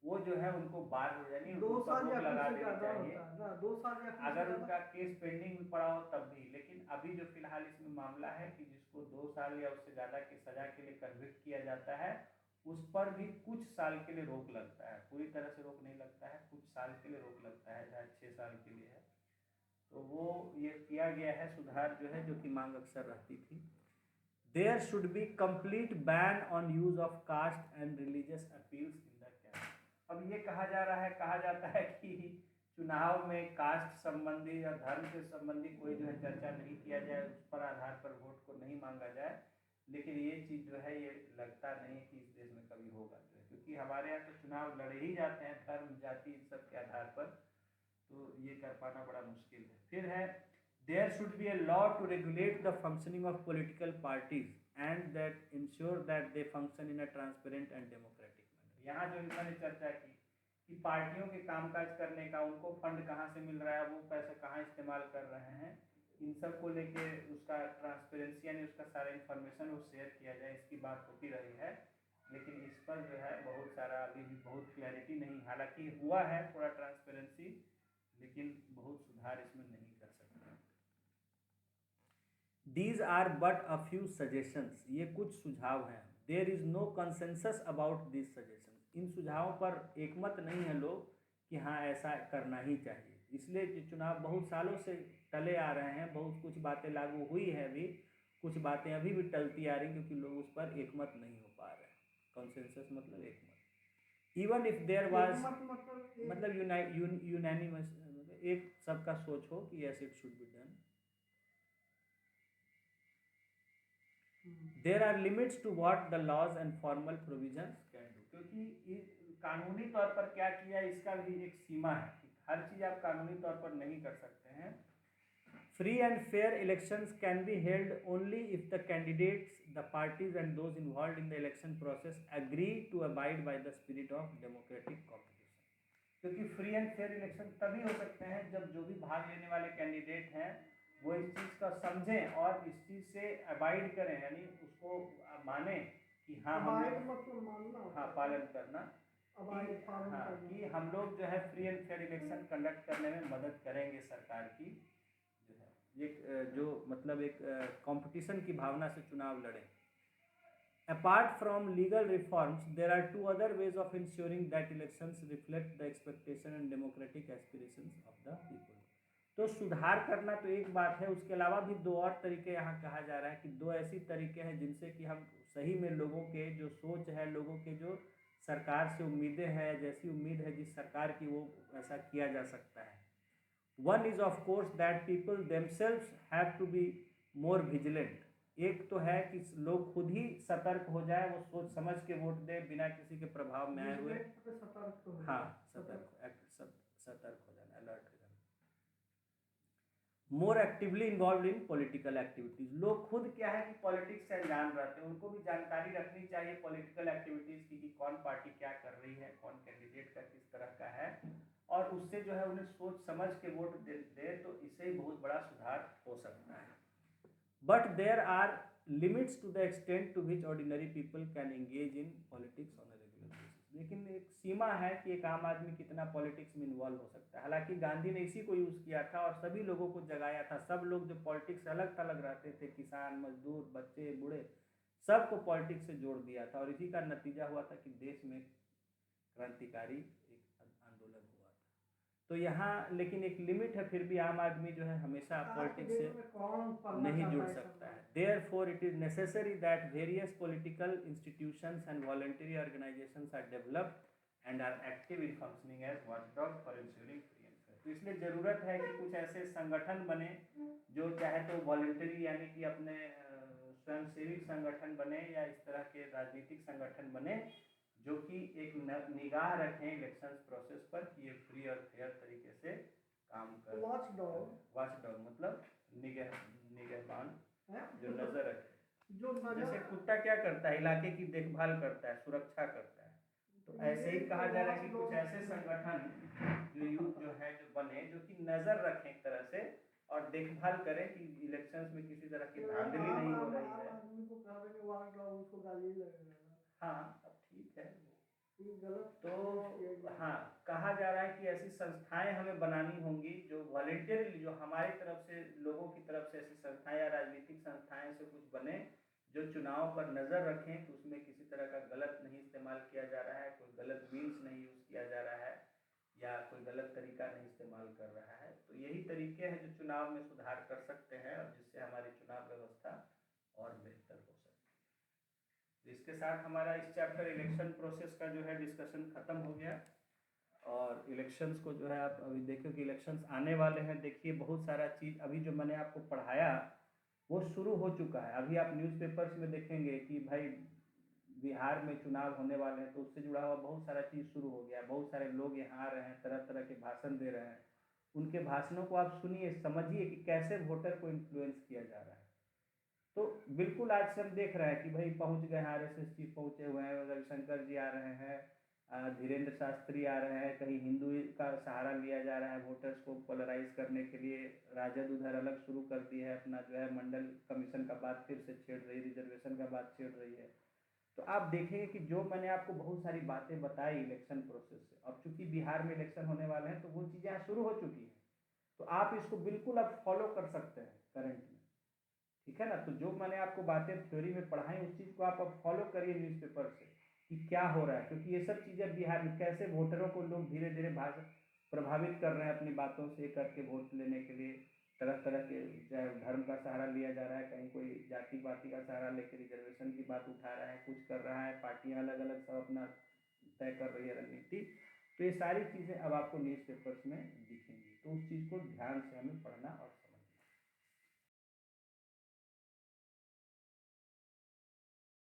वो जो है उनको बार हो जानी, 2 साल या लगा कुछ देनी ज्यादा चाहिए होता है ना, 2 साल या कुछ अगर ज्यादा। उनका केस पेंडिंग में पड़ा हो तब भी। लेकिन अभी जो फिलहाल इसमें मामला है कि जिसको 2 साल या उससे ज़्यादा की सजा के लिए कन्विक्ट किया जाता है, उस पर भी कुछ साल के लिए रोक लगता है, पूरी तरह से रोक नहीं लगता है, कुछ साल के लिए रोक लगता है, शायद 6 साल के लिए है। तो वो ये किया गया है सुधार जो है, जो कि मांग अक्सर रहती थी। There should be complete ban on use of caste and religious appeals in the campaign. अब ये कहा जा रहा है, कहा जाता है कि चुनाव में कास्ट संबंधी या धर्म से संबंधी कोई जो है चर्चा नहीं किया जाए, उस पर आधार पर वोट को नहीं मांगा जाए। लेकिन ये चीज़ जो है ये लगता नहीं कि इस देश में कभी होगा जो है, क्योंकि हमारे यहाँ तो चुनाव लड़े ही जाते हैं धर्म जाति इन सब के आधार पर, तो ये कर पाना बड़ा मुश्किल है। फिर है there should be a law to regulate the functioning of political parties and that ensure that they function in a transparent and democratic manner. यहाँ जो इन्होंने चर्चा की कि पार्टियों के कामकाज करने का, उनको फंड कहाँ से मिल रहा है, वो पैसा कहाँ इस्तेमाल कर रहे हैं, इन सब को लेके उसका ट्रांसपेरेंसी यानी उसका सारा इन्फॉर्मेशन वो शेयर किया जाए, इसकी बात होती रही है। लेकिन इस पर जो है बहुत सारा अभी भी बहुत क्लैरिटी नहीं, हालांकि हुआ है थोड़ा ट्रांसपेरेंसी, लेकिन बहुत सुधार इसमें नहीं कर सकते। These are but a few suggestions, ये कुछ सुझाव हैं। There is no consensus about these suggestions, इन सुझावों पर एकमत नहीं है लोग कि हाँ ऐसा करना ही चाहिए। इसलिए जो चुनाव बहुत सालों से टले आ रहे हैं, बहुत कुछ बातें लागू हुई है अभी, कुछ बातें अभी भी टलती आ रही क्योंकि लोग उस पर एकमत नहीं हो पा रहे हैं। कंसेंसस मतलब एकमत। इवन इफ देयर वाज मतलब यूनानिमस, एक सबका सोच हो कि yes it should be done. There are limits to what the laws and formal provisions can do, क्योंकि कानूनी तौर पर क्या किया इसका भी एक सीमा है कि हर चीज़ आप कानूनी तौर पर नहीं कर सकते हैं। Free and fair elections can be held only if the candidates, the parties and those involve in the election process agree to abide by the spirit of democratic competition. क्योंकि फ्री एंड फेयर इलेक्शन तभी हो सकते हैं जब जो भी भाग लेने वाले कैंडिडेट हैं वो इस चीज़ का समझें और इस चीज़ से अबाइड करें, यानी उसको माने कि हाँ हम मतलब मानना, हाँ पालन करना, पालन हाँ करना कि हम लोग जो है free and fair election conduct करने में मदद करेंगे सरकार की, जो है एक जो मतलब एक कंपटीशन की भावना से चुनाव लड़ें। Apart from legal reforms, there are two other ways of ensuring that elections reflect the expectation and democratic aspirations of the people। तो सुधार करना तो एक बात है, उसके अलावा भी दो और तरीके यहाँ कहा जा रहा है कि दो ऐसी तरीके हैं जिनसे कि हम सही में लोगों के जो सोच है, लोगों के जो सरकार से उम्मीदें हैं, जैसी उम्मीद है जिस सरकार की, वो ऐसा किया जा सकता है। One is of course that people themselves have to be more vigilant. एक तो है कि लोग खुद ही सतर्क हो जाए, वो सोच समझ के वोट दे बिना किसी के प्रभाव में आए हुए। हाँ सतर्क हो जाना, अलर्ट हो जाना। More actively involve in political activities. लोग खुद क्या है कि पॉलिटिक्स से अनजान रहते हैं, उनको भी जानकारी रखनी चाहिए पॉलिटिकल एक्टिविटीज़ की कि कौन पार्टी क्या कर रही है, कौन कैंडिडेट का किस तरह का है, और उससे जो है उन्हें सोच समझ के वोट दे तो इससे ही बहुत बड़ा सुधार हो सकता है। But there are limits to the extent to which ordinary people can engage in politics on a regular basis. लेकिन एक सीमा है कि एक आम आदमी कितना पॉलिटिक्स में इन्वॉल्व हो सकता है। हालांकि गांधी ने इसी को यूज़ किया था और सभी लोगों को जगाया था। सब लोग जो पॉलिटिक्स से अलग थलग रहते थे, किसान, मजदूर, बच्चे, बूढ़े, सबको पॉलिटिक्स से जोड़ दिया था और इसी का नतीजा हुआ था कि देश में क्रांतिकारी एक आंदोलन हुआ था। तो यहाँ लेकिन एक लिमिट है, फिर भी आम आदमी जो है हमेशा आज के पॉलिटिक्स डेट से में कौन पढ़ना नहीं चाहता जुड़ है सकता सब है। Therefore it is necessary that various political institutions and voluntary organisations are developed and are active in functioning as watchdog for ensuring free and fair. तो इसलिए ज़रूरत है कि कुछ ऐसे संगठन बने जो चाहे तो वॉलंटरी यानी कि अपने स्वयंसेवी संगठन बने या इस तरह के राजनीतिक संगठन बने जो कि एक निगाह रखें इलेक्शन प्रोसेस पर कि ये फ्री और फेयर तरीके से काम कर। वॉच डॉग, वॉच डॉग मतलब निगहबान है जो नजर रखे। जो जैसे नजर कुत्ता क्या करता है, इलाके की देखभाल करता है, सुरक्षा करता है। तो ऐसे ही कहा जा रहा है कि कुछ ऐसे संगठन जो है जो बने जो कि नजर रखें एक तरह से और देखभाल करें कि इलेक्शंस में किसी तरह की धांधली नहीं हो रही है। आदमी को कह रहे वॉच डॉग, उसको गाली लगेगा। हाँ अब ठीक है, ये गलत तो हाँ कहा जा रहा है कि ऐसी संस्थाएं हमें बनानी होंगी जो वॉलेंटियरली, जो हमारी तरफ से, लोगों की तरफ से ऐसी संस्थाएं या राजनीतिक संस्थाएं से कुछ बने जो चुनाव पर नज़र रखें कि उसमें किसी तरह का गलत नहीं इस्तेमाल किया जा रहा है, कोई गलत मीन्स नहीं यूज़ किया जा रहा है या कोई गलत तरीका नहीं इस्तेमाल कर रहा है। तो यही तरीके हैं जो चुनाव में सुधार कर सकते हैं और जिससे हमारी चुनाव व्यवस्था और बेहतर हो सकती है। इसके साथ हमारा इस चैप्टर इलेक्शन प्रोसेस का जो है डिस्कशन ख़त्म हो गया। और इलेक्शंस को जो है आप अभी देखो कि इलेक्शंस आने वाले हैं। देखिए बहुत सारा चीज़ अभी जो मैंने आपको पढ़ाया वो शुरू हो चुका है। अभी आप न्यूज़पेपर्स में देखेंगे कि भाई बिहार में चुनाव होने वाले हैं, तो उससे जुड़ा हुआ बहुत सारा चीज़ शुरू हो गया। बहुत सारे लोग यहाँ आ रहे हैं, तरह तरह के भाषण दे रहे हैं। उनके भाषणों को आप सुनिए, समझिए कि कैसे वोटर को इन्फ्लुएंस किया जा रहा है। तो बिल्कुल आज से हम देख रहे हैं कि भाई पहुंच गए हैं, आरएसएस चीफ पहुंचे हुए हैं, रविशंकर जी आ रहे हैं, धीरेन्द्र शास्त्री आ रहे हैं। कहीं हिंदू का सहारा लिया जा रहा है वोटर्स को पोलराइज करने के लिए। राजद उधर अलग शुरू कर दी है अपना जो है मंडल कमीशन का बात फिर से छेड़ रही, रिजर्वेशन का बात छेड़ रही है। तो आप देखेंगे कि जो मैंने आपको बहुत सारी बातें बताई इलेक्शन प्रोसेस से, अब चूंकि बिहार में इलेक्शन होने वाले हैं तो वो चीज़ें यहाँ शुरू हो चुकी हैं। तो आप इसको बिल्कुल अब फॉलो कर सकते हैं करंट में, ठीक है ना। तो जो मैंने आपको बातें थ्योरी में पढ़ाई उस चीज़ को आप अब फॉलो करिए न्यूज़पेपर से कि क्या हो रहा है। क्योंकि ये सब चीज़ें बिहार में कैसे वोटरों को लोग धीरे धीरे प्रभावित कर रहे हैं अपनी बातों से करके वोट लेने के लिए। तरह तरह के चाहे धर्म का सहारा लिया जा रहा है, कहीं कोई जाति पाति का सहारा लेकर रिजर्वेशन की बात उठा रहा है, कुछ कर रहा है, पार्टियां अलग अलग सब अपना तय कर रही है रणनीति। तो ये सारी चीज़ें अब आपको न्यूज़पेपर्स में दिखेंगी, तो उस चीज़ को ध्यान से हमें पढ़ना